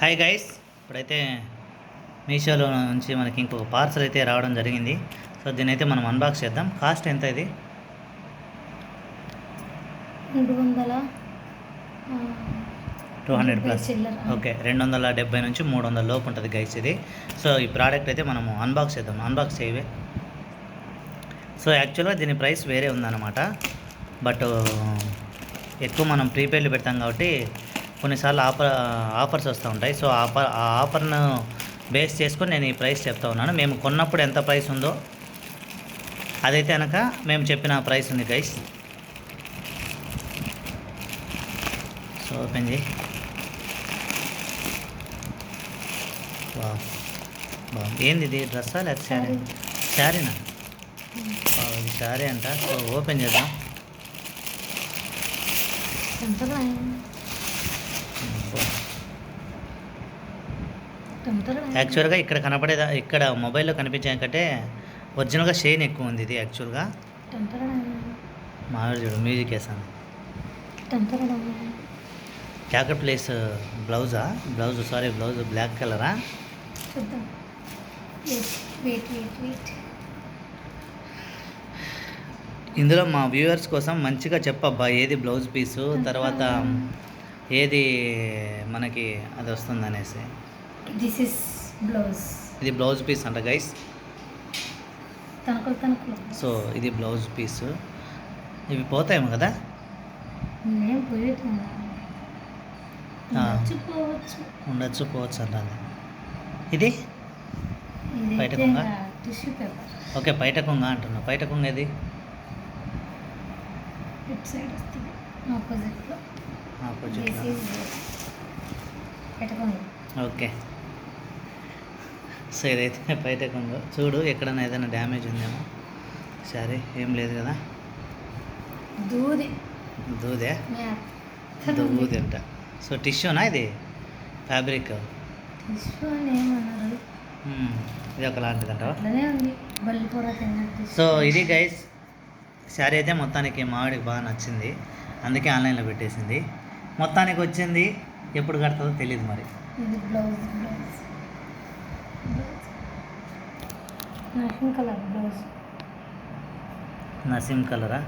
Hi guys, ఇప్పుడైతే మీషోలో నుంచి మనకి ఇంకొక పార్సల్ అయితే రావడం జరిగింది. సో దీని అయితే మనం అన్బాక్స్ చేద్దాం. కాస్ట్ ఎంత ఇది? 200 ప్లస్. ఓకే, 270 నుంచి 300 లోపు ఉంటుంది గైస్ ఇది. సో ఈ ప్రోడక్ట్ అయితే మనము అన్బాక్స్ చేద్దాం. అన్బాక్స్ చేయవే. సో యాక్చువల్గా దీని ప్రైస్ వేరే ఉందన్నమాట. బట్ ఎక్కువ మనం ప్రీపెయిడ్లు పెడతాం కాబట్టి కొన్నిసార్లు ఆఫర్స్ వస్తూ ఉంటాయి. సో ఆ ఆఫర్ను బేస్ చేసుకొని నేను ఈ ప్రైస్ చెప్తా ఉన్నాను. మేము కొన్నప్పుడు ఎంత ప్రైస్ ఉందో అదైతే కనుక మేము చెప్పిన ప్రైస్ ఉంది గైస్. సో ఓపెన్ చేయి. బాగుంది. ఏంది ఇది? డ్రెస్సా లేకపోతే శారీ? శారీనా? ఇది శారీ అంట. సో ఓపెన్ చేద్దాం. యాక్చువల్గా ఇక్కడ మొబైల్లో కనిపించే కంటే ఒరిజినల్గా షైన్ ఎక్కువ ఉంది ఇది. యాక్చువల్గా మామిడి చూడు, మ్యూజిక్ వేసాను. జాకెట్ ప్లేస్ బ్లౌజ్ బ్లాక్ కలరా? ఇందులో మా వ్యూవర్స్ కోసం మంచిగా చెప్పబ్బా, ఏది బ్లౌజ్ పీసు, తర్వాత ఏది మనకి అది వస్తుంది అనేసి. ఇది బ్లౌజ్ పీస్ అంట గైస్. సో ఇది బ్లౌజ్ పీసు. ఇవి పోతాయేమో కదా? ఉండొచ్చు, పోవచ్చు అంటారు. ఇది బయట కొంగ. ఓకే, బయట కొంగ అంటున్నా. బయట కొంగ ఇది ఆపోజిట్. ఓకే, సో ఇదైతే బయట కొంగ. చూడు, ఎక్కడన్నా ఏదైనా డ్యామేజ్ ఉందేమో. సరే, ఏం లేదు కదా? దూదే దూది అంట. సో టిష్యూనా ఇది? ఫ్యాబ్రిక్ ఇది ఒకలాంటిదంట. సో ఇది గైస్, శారీ అయితే మొత్తానికి మావిడికి బాగా నచ్చింది, అందుకే ఆన్లైన్లో పెట్టేసింది. మొత్తానికి వచ్చింది. ఎప్పుడు కడుతుందో తెలియదు మరి. నసీం కలరా?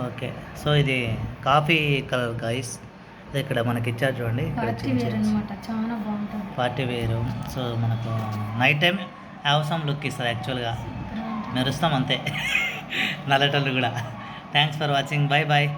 ఓకే, సో ఇది కాఫీ కలర్ గైస్. ఇక్కడ మనకి ఇచ్చారు చూడండి. పార్టీ వేరు. సో మనకు నైట్ టైం అవసరం లుక్ ఇస్తారు. యాక్చువల్గా మెరుస్తాం అంతే నల్లటోళ్ళు కూడా. Thanks for watching. Bye bye.